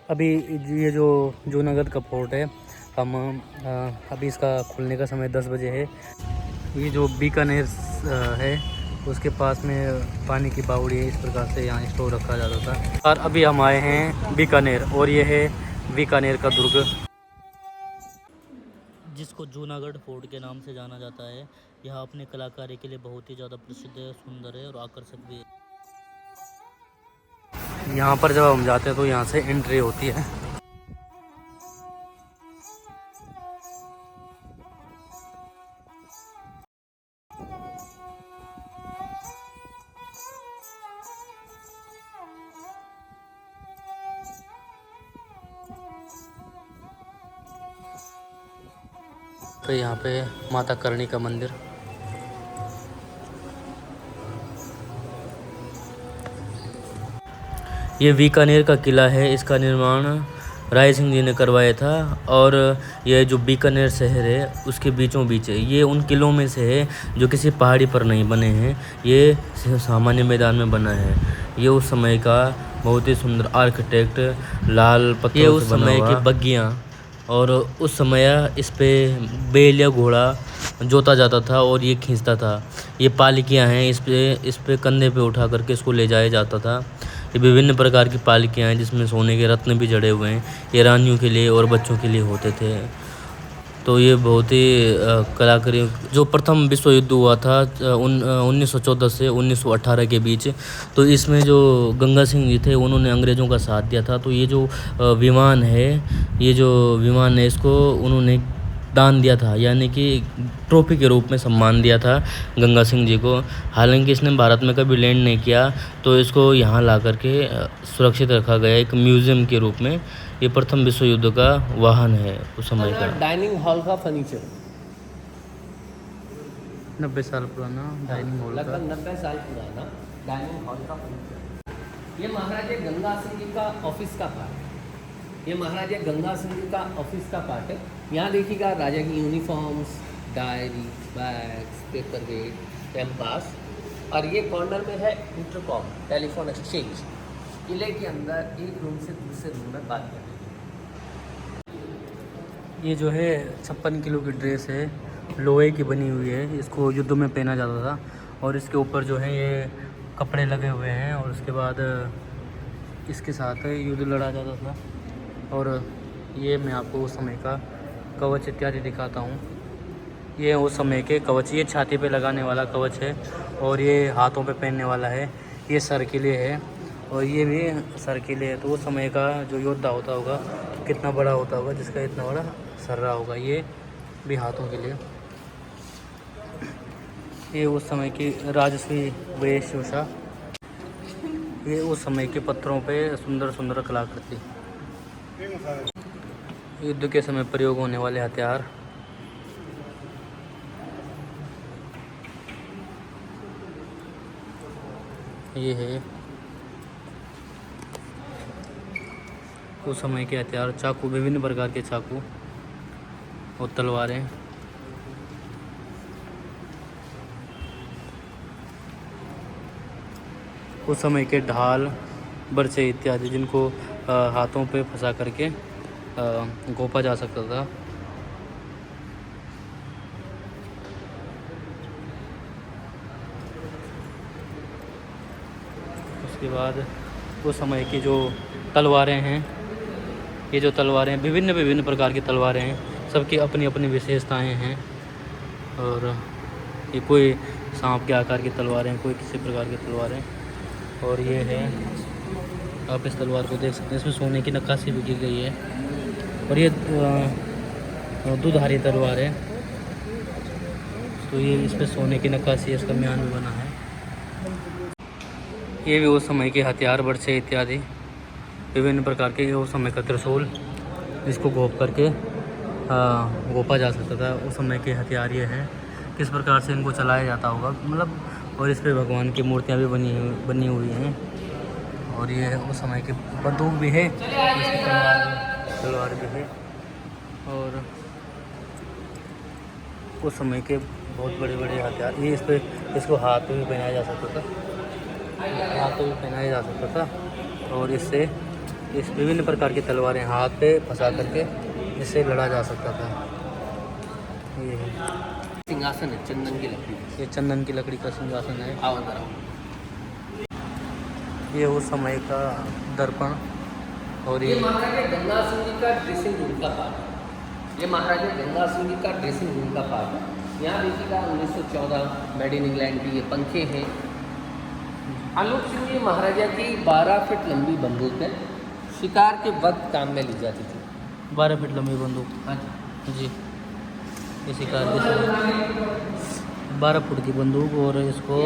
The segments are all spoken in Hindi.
अभी ये जो जूनागढ़ का फोर्ट है, हम अभी इसका खुलने का समय 10 बजे है। ये जो बीकानेर है उसके पास में पानी की बावड़ी है, इस प्रकार से यहाँ स्टोर रखा जाता था। और अभी हम आए हैं बीकानेर, और ये है बीकानेर का दुर्ग, जिसको जूनागढ़ फोर्ट के नाम से जाना जाता है। यह अपने कलाकारी के लिए बहुत ही ज़्यादा प्रसिद्ध है, सुंदर है और आकर्षक भी है। यहाँ पर जब हम जाते हैं तो यहाँ से एंट्री होती है। तो यहाँ पे माता करणी का मंदिर, ये बीकानेर का किला है। इसका निर्माण राय सिंह जी ने करवाया था, और यह जो बीकानेर शहर है उसके बीचों बीच है। ये उन किलों में से है जो किसी पहाड़ी पर नहीं बने हैं, ये सामान्य मैदान में बना है। ये उस समय का बहुत ही सुंदर आर्किटेक्ट लाल पत्थरों से बना हुआ, की बग्गियाँ, और उस समय इस पे बैल या घोड़ा जोता जाता था और ये खींचता था। ये पालकियाँ हैं, इस पे कंधे पे उठा करके इसको ले जाया जाता था। ये विभिन्न प्रकार की पालकियाँ हैं जिसमें सोने के रत्न भी जड़े हुए हैं। ये रानियों के लिए और बच्चों के लिए होते थे। तो ये बहुत ही कलाकारी, जो प्रथम विश्व युद्ध हुआ था 1914 से 1918 के बीच, तो इसमें जो गंगा सिंह जी थे उन्होंने अंग्रेज़ों का साथ दिया था। तो ये जो विमान है इसको उन्होंने दान दिया था, यानी कि ट्रॉफी के रूप में सम्मान दिया था गंगा सिंह जी को। हालांकि इसने भारत में कभी लैंड नहीं किया, तो इसको यहाँ ला करके सुरक्षित रखा गया एक म्यूज़ियम के रूप में। ये प्रथम विश्व युद्ध का वाहन है उस समय का। डाइनिंग हॉल का फर्नीचर 90 साल पुराना डाइनिंग हॉल, लगभग 90 साल पुराना डाइनिंग हॉल का फर्नीचर। ये महाराजा गंगा सिंह जी का ऑफिस का पार्ट है। ये महाराजा गंगा सिंह जी का ऑफिस का पार्ट है। यहाँ देखिएगा राजा की uniforms, diary, bags, paper weight, compass, और ये कॉर्नर में है इंटरकॉम, टेलीफोन एक्सचेंज। किले के अंदर एक रूम से दूसरे रूम में बात करते हैं। ये जो है 56 किलो की ड्रेस है, लोहे की बनी हुई है। इसको युद्ध में पहना जाता था, और इसके ऊपर जो है ये कपड़े लगे हुए हैं, और उसके बाद इसके साथ युद्ध लड़ा जाता था। और ये मैं आपको उस समय का कवच इत्यादि दिखाता हूँ। ये उस समय के कवच, ये छाती पे लगाने वाला कवच है, और ये हाथों पे पहनने वाला है। ये सर के लिए है, और ये भी सर के लिए है। तो उस समय का जो योद्धा होता होगा कितना बड़ा होता होगा, जिसका इतना बड़ा सर रहा होगा। ये भी हाथों के लिए। ये उस समय की राजसी वेशभूषा, ये उस समय के पत्थरों पे सुंदर सुंदर कलाकृति, युद्ध के समय प्रयोग होने वाले हथियार। ये है उस समय के हथियार, चाकू, विभिन्न प्रकार के चाकू और तलवारें। उस समय के ढाल, बरछे इत्यादि, जिनको हाथों पे फंसा करके गोपा जा सकता था। उसके बाद उस समय की जो तलवारें हैं, ये जो तलवारें विभिन्न प्रकार की तलवारें हैं, सबकी अपनी अपनी विशेषताएं हैं। और ये कोई सांप के आकार की तलवारें, कोई किसी प्रकार की तलवारें। और ये है, आप इस तलवार को देख सकते हैं, इसमें सोने की नक्काशी भी की गई है। और ये दुधारी तलवार है, तो ये इस पर सोने की नक्काशी, इसका म्यान भी बना है। ये भी उस समय के हथियार, बरछे इत्यादि विभिन्न प्रकार के। उस समय का त्रिशूल, जिसको घोप करके गोपा जा सकता था। उस समय के हथियार ये हैं। किस प्रकार से इनको चलाया जाता होगा, मतलब। और इस पे भगवान की मूर्तियाँ भी बनी हुई हैं। और ये उस समय की बंदूक भी है, तलवार भी है। और उस समय के बहुत बड़े बड़े हथियार, ये इस पे, इसको हाथ पे भी पहनाया जा सकता था, हाथ पे भी पहनाया जा सकता था। और इससे इस विभिन्न प्रकार की तलवारें हाथ पे फंसा करके इससे लड़ा जा सकता था। ये है सिंहासन है चंदन की लकड़ी। ये चंदन की लकड़ी का सिंहासन है। आओ अंदर आओ। ये उस समय का दर्पण और ये महाराजा गंगा सिंह जी का ड्रेसिंग रूम का पार्ट है। ये महाराजा गंगा सिंह जी का ड्रेसिंग रूम का पार्ट है। यहाँ देखिएगा 1914 मेड इन इंग्लैंड की ये पंखे हैं। आलोक सिंह जी महाराजा की 12 फीट लंबी बंदूक है, शिकार के वक्त काम में ली जाती थी। 12 फीट लंबी बंदूक। हाँ जी, ये शिकार के समय 12 फुट की बंदूक। और इसको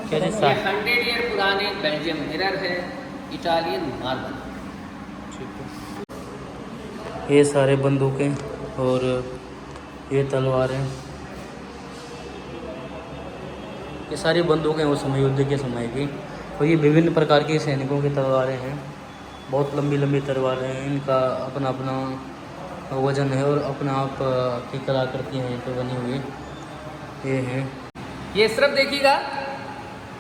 क्या जी। 100 ईयर पुराने बेल्जियम मिरर है, इटालियन मार्बल। ये सारे बंदूकें और ये तलवारें, ये सारी बंदूकें उस समय युद्ध के समय की। और ये विभिन्न प्रकार की सैनिकों की तलवारें हैं, बहुत लंबी लंबी तलवारें हैं। इनका अपना अपना वजन है और अपना आप की कलाकृति हैं तो बनी हुई ये हैं। ये सिर्फ देखिएगा,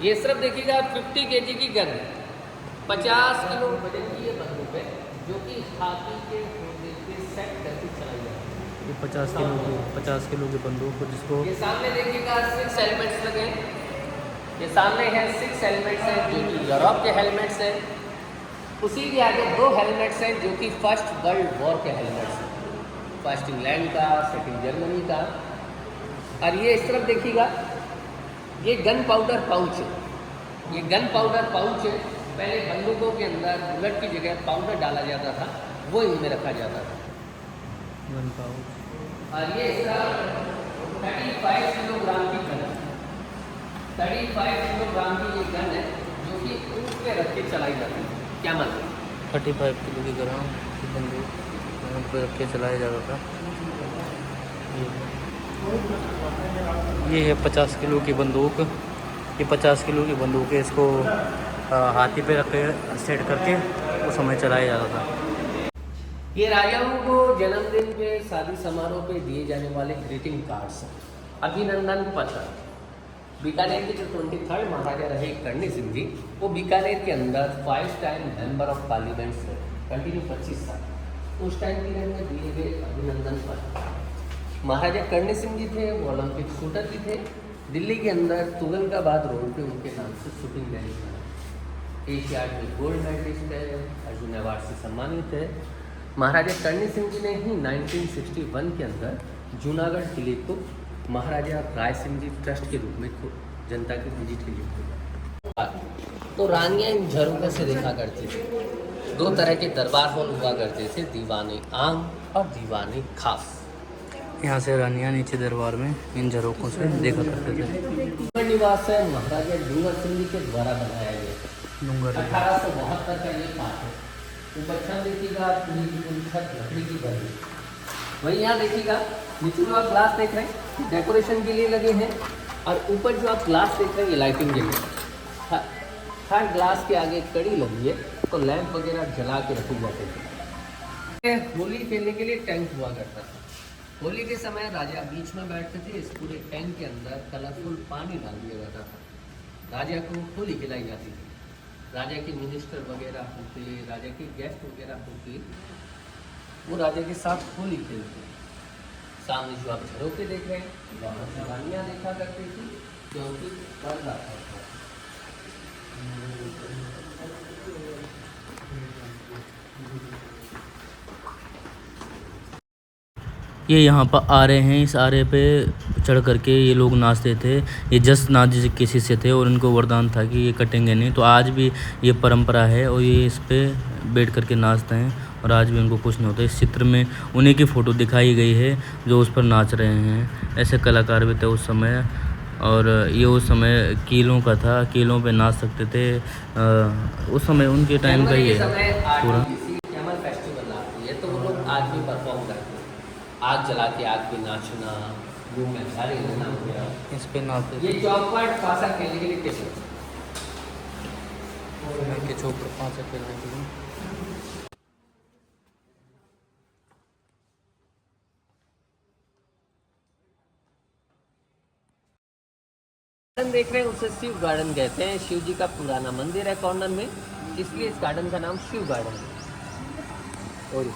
ये सिर्फ देखिएगा 50 केजी की गन, 50 किलो वजन की ये बंदूक है, जो कि हाथी के घोड़े पे सेट करके चलाई जाती है। ये 50 किलो की बंदूक, जिसको ये सामने देखिएगा 6 हेलमेट्स लगे। ये सामने है 6 हेलमेट्स हैं जो कि यूरोप के हेलमेट्स हैं। उसी के आगे 2 हेलमेट्स हैं जो कि फर्स्ट वर्ल्ड वॉर के हेलमेट्स हैं, फर्स्ट इंग्लैंड का, सेकंड जर्मनी का। और ये इस तरफ देखिएगा, ये गन पाउडर पाउच है। ये गन पाउडर पाउच है। पहले बंदूकों के अंदर बुलेट की जगह पाउडर डाला जाता था, वो इनमें रखा जाता था। Gun pouch. और ये इसका 35 किलोग्राम की गन है। 35 किलोग्राम की ये गन है जो कि ऊँट पे रख के चलाई जाती है। क्या मतलब? 35 किलो की ग्राम की बंदूक पे रख के चलाया जाता था। ये है 50 किलो की बंदूक। ये 50 किलो की बंदूक है। इसको हाथी पे रख के सेट करके उस समय चलाया जाता था। ये राजाओं को जन्मदिन पे, शादी समारोह पे दिए जाने वाले ग्रीटिंग कार्ड्स हैं। अभिनंदन पत्र। बीकानेर के जो 23rd महाराजा रहे कर्णी सिंह जी, वो बीकानेर के अंदर 5 टाइम मेंबर ऑफ पार्लियामेंट से कंटिन्यू 25 साल उस टाइम पीरियड में दिए गए अभिनंदन पत्र। महाराजा कर्णी सिंह जी थे, वो ओलंपिक शूटर भी थे। दिल्ली के अंदर तुगलकाबाद रोड पे उनके नाम से शूटिंग रैली है। एशियाड में गोल्ड मेडलिस्ट है, अर्जुन अवार्ड से सम्मानित है। महाराजा कर्णी सिंह जी ने ही 1961 के अंदर जूनागढ़ किले को महाराजा राय सिंह जी ट्रस्ट के रूप में जनता की विजिट के लिए खोला। तो रानियाँ इन झरोखे से देखा करती थी। 2 तरह के दरबार हॉल हुआ करते थे, दीवाने आम और दीवाने खास। यहाँ से रानियाँ नीचे दरबार में इन झरोखों से देखा करते थे। डूंगर निवास है महाराजा डूंगर सिंह जी के द्वारा बनाया गया। डूंगर 1872 का ये पार्ट है। तो बच्चा देखिएगा पूरी की पूरी छत लकड़ी की बनी। वहीं यहाँ देखिएगा नीचे जो आप ग्लास देख रहे हैं डेकोरेशन के लिए लगे हैं, और ऊपर जो आप ग्लास देख रहे हैं ये लाइटिंग के लिए। हर ग्लास के आगे कड़ी लगी है, तो लैंप वगैरह जला के रखे जाते थे। होली खेलने के लिए टैंक हुआ करता था। होली के समय राजा बीच में बैठते थे। इस पूरे टैंक के अंदर कलरफुल पानी डाल दिया जाता था। राजा को होली खिलाई जाती थी। राजा के मिनिस्टर वगैरह होते, राजा के गेस्ट वगैरह होते, वो राजा के साथ होली खेलते। सामने जो आप झरोखे देख रहे हैं वहाँ से रानियाँ देखा करती थी, क्योंकि कर रहा था। ये यहाँ पर आरे हैं। इस आरे पे चढ़ करके ये लोग नाचते थे। ये जस्ट नाथ जी के शिष्य थे और इनको वरदान था कि ये कटेंगे नहीं। तो आज भी ये परंपरा है और ये इस पे बैठ करके नाचते हैं और आज भी उनको कुछ नहीं होता। इस चित्र में उन्हीं की फ़ोटो दिखाई गई है जो उस पर नाच रहे हैं। ऐसे कलाकार भी थे उस समय, और ये उस समय कीलों का था, कीलों पे नाच सकते थे। उस समय उनके टाइम का ही है पूरा। कैमल फेस्टिवल आती है तो वो लोग आज भी परफॉर्म करते हैं। आग जला के आग पे नाचना, मुँह में झाड़ी लेना हो गया, इस पे नाचते थे। ये चौपट पासा खेलने के लिए कैसे के चौपर 5 खेलने के लिए। गार्डन देख रहे हैं उसे शिव गार्डन कहते हैं। शिव जी का पुराना मंदिर है कॉर्नर में। इसलिए इस गार्डन का नाम शिव गार्डन है। और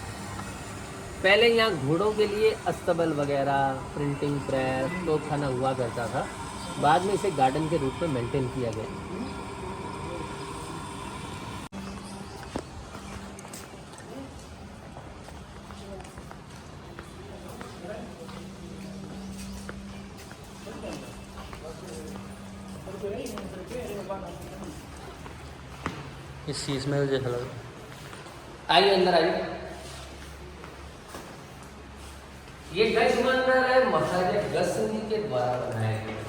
पहले यहाँ घोड़ों के लिए अस्तबल वगैरह, प्रिंटिंग प्रेस, तोपखाना हुआ करता था। बाद में इसे गार्डन के रूप में मेंटेन किया गया। इस चीज में जैसा लग रहा आइए अंदर आइए। ये गज मंदिर है महाराजा गज सिंह जी के द्वारा बनाया गया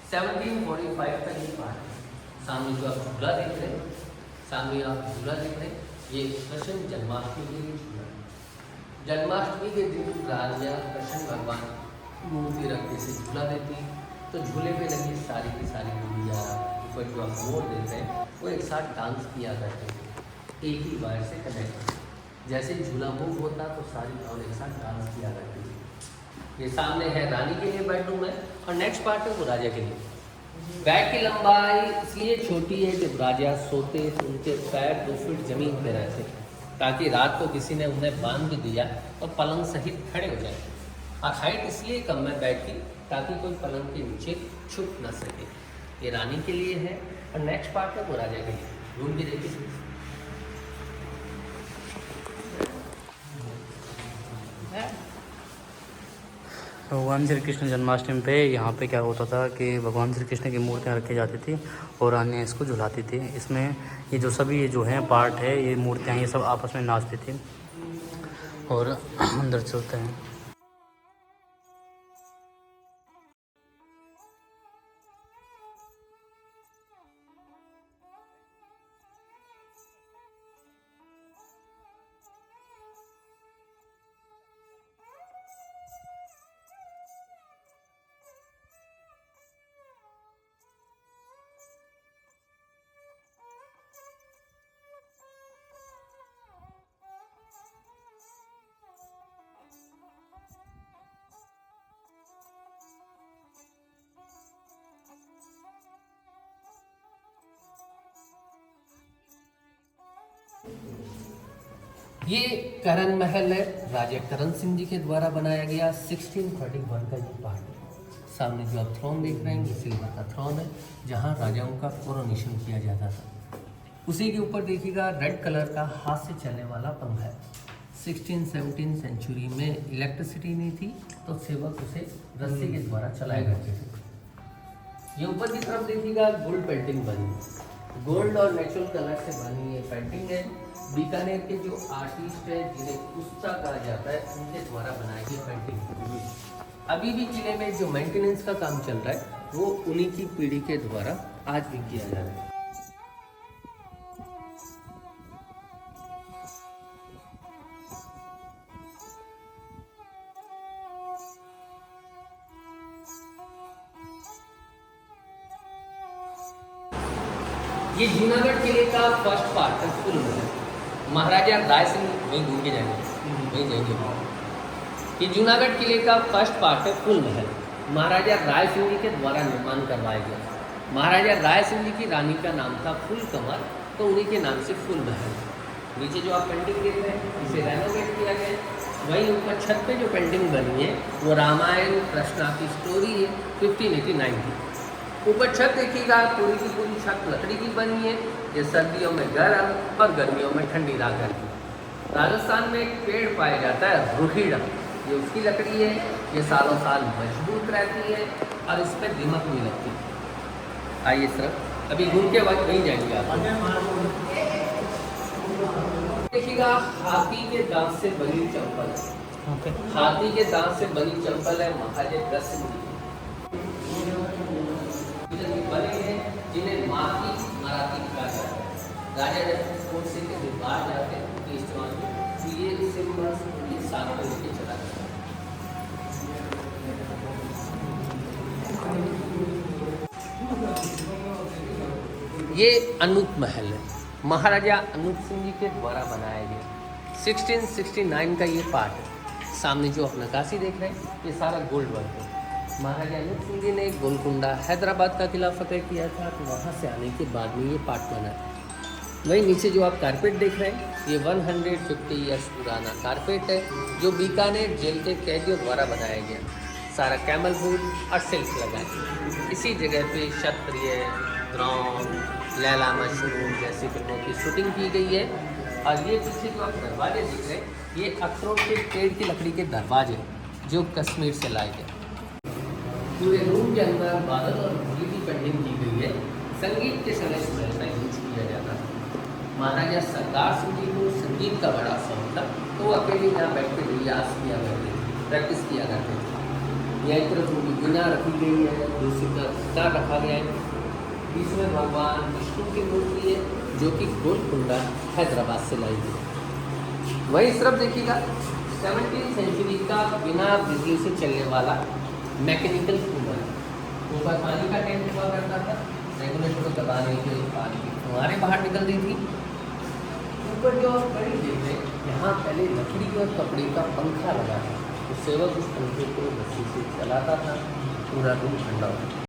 1745 का ये पार्ट है। सामने जो आप झूला देख रहे हैं, सामने आप झूला देख रहे हैं, ये कृष्ण जन्माष्टमी के लिए झूला है। जन्माष्टमी के दिन राजा कृष्ण भगवान मूर्ति रख के से झूला देती है, तो झूले पे लगी सारी की सारी गुड़िया ऊपर जो आप मोर देख रहे हैं वो एक साथ डांस किया करते थे, एक ही वायर से कनेक्ट। जैसे झूला मूव होता तो सारी और एक साथ डांस किया करती थी। ये सामने है रानी के लिए बेडरूम है, और नेक्स्ट पार्ट है वो राजा के लिए। बेड की लंबाई इसलिए छोटी है जब राजा सोते तो उनके पैर 2 फीट जमीन पे रहते, ताकि रात को किसी ने उन्हें बांध भी दिया तो पलंग सहित खड़े हो जाए। और हाइट इसलिए कम है बेड की, ताकि कोई पलंग के नीचे छुप न सके। ये रानी के लिए है, और नेक्स्ट पार्ट है वो राजा के लिए। रूम भी देखिए। भगवान श्री कृष्ण जन्माष्टमी पे यहाँ पे क्या होता था कि भगवान श्री कृष्ण की मूर्तियाँ रखी जाती थी और रानियाँ इसको झुलाती थी। इसमें ये जो सभी ये जो हैं पार्ट है, ये मूर्तियाँ ये सब आपस में नाचती थी। और अंदर चलते हैं। ये करण महल है, राजा करण सिंह जी के द्वारा बनाया गया 1631 का ये पार्ट है। सामने जो आप थ्रोन देख रहे हैं ये सिल्वर का थ्रोन है, जहाँ राजाओं का कोरोनेशन किया जाता था। उसी के ऊपर देखिएगा रेड कलर का हाथ से चलने वाला पंखा है। 16-17 सेंचुरी में इलेक्ट्रिसिटी नहीं थी तो सेवक उसे रस्सी के द्वारा चलाया करते थे। ये ऊपर की तरफ देखिएगा गोल्ड पेंटिंग बनी, गोल्ड और नेचुरल कलर से बनी ये पेंटिंग है। बीकानेर के जो आर्टिस्ट है जिन्हें कुस्ता कहा जाता है, उनके द्वारा बनाई गई पेंटिंग। अभी भी किले में जो मेंटेनेंस का काम चल रहा है वो उन्हीं की पीढ़ी के द्वारा आज भी किया जा रहा है। ये जूनागढ़ किले का फर्स्ट पार्ट है, फुल है। महाराजा राय सिंह वहीं घूम के जाएंगे, वहीं जाएंगे। ये जूनागढ़ किले का फर्स्ट पार्ट है, फुल महल। महाराजा राय सिंह जी के द्वारा निर्माण करवाया गया। महाराजा राय सिंह जी की रानी का नाम था फुल कमल, तो उन्हीं के नाम से फुल महल। नीचे जो आप पेंटिंग देख रहे हैं इसे रेनोवेट किया गया। वहीं ऊपर छत पे जो पेंटिंग बनी है वो रामायण कृष्णा की स्टोरी है 1589 की। ऊपर छत देखिएगा, पूरी की पूरी छत लकड़ी की बनी है। ये सर्दियों में गर्म और गर्मियों में ठंडी रहा करती है। राजस्थान में एक पेड़ पाया जाता है रुखीड़ा, ये उसकी लकड़ी है। ये सालों साल मजबूत रहती है और इस पर दीमक नहीं लगती। आइए सर, अभी घूम के वक्त वहीं जाएंगे आप। देखिएगा हाथी के दांत से बनी चप्पल, हाथी के दांत से बनी चप्पल है महाराजा गज सिंह जी बने हैं, जिन्हें माँ की मराठी कहा जाता है। राजा जब कोर्ट से के बाहर जाते हैं उनके इस्तेमाल में तो ये सिंबल ये साथ में लेके चला जाता है। ये अनूप महल है, महाराजा अनूप सिंह जी के द्वारा बनाया गया 1669 का ये पार्ट है। सामने जो आप नक्काशी देख रहे हैं ये सारा गोल्ड वर्क है। महाराजा अनूप सिंह जी ने गोलकुंडा हैदराबाद का किला फतेह किया था, तो वहाँ से आने के बाद में ये पार्ट बना है। वही नीचे जो आप कारपेट देख रहे हैं ये 150 ईयर्स पुराना कारपेट है जो बीकानेर जेल के कैदियों द्वारा बनाया गया। सारा कैमल वुड और सिल्क लगा है। इसी जगह पे क्षत्रिय, द्रोण, लैला मजनू जैसी फिल्मों की शूटिंग की गई है। और ये पीछे जो आप दरवाजे देख रहे हैं ये अखरोट के पेड़ की लकड़ी के दरवाजे जो कश्मीर से लाए गए। पूरे रूम के अंदर बादल और होली की पेंटिंग की गई है। संगीत के समय इस महल का यूज किया जाता था। महाराजा सरदार सिंह जी को संगीत का बड़ा शौक था तो वो अकेले यहाँ बैठ के रियाज किया करते थे, प्रैक्टिस किया करते थे। यह एक तरफ उनकी वीणा रखी गई है, दूसरी तरफ सितार रखा गया है। बीच में भगवान विष्णु की मूर्ति है जो कि गोलकुंडा हैदराबाद से लाई गई। वही इस तरफ देखिएगा 17वीं सेंचुरी का बिना बिजली से चलने वाला मैकेनिकल कूलर। ऊपर पानी का टैंक हुआ करता था, रेगुलेटर को दबाने के पानी की फुहारें बाहर निकल रही थी। ऊपर जो आप बड़ी देख रहे हैं यहाँ पहले लकड़ी और कपड़े का पंखा लगा था, तो सेवक उस पंखे को रस्सी से चलाता था, पूरा रूम ठंडा होता था।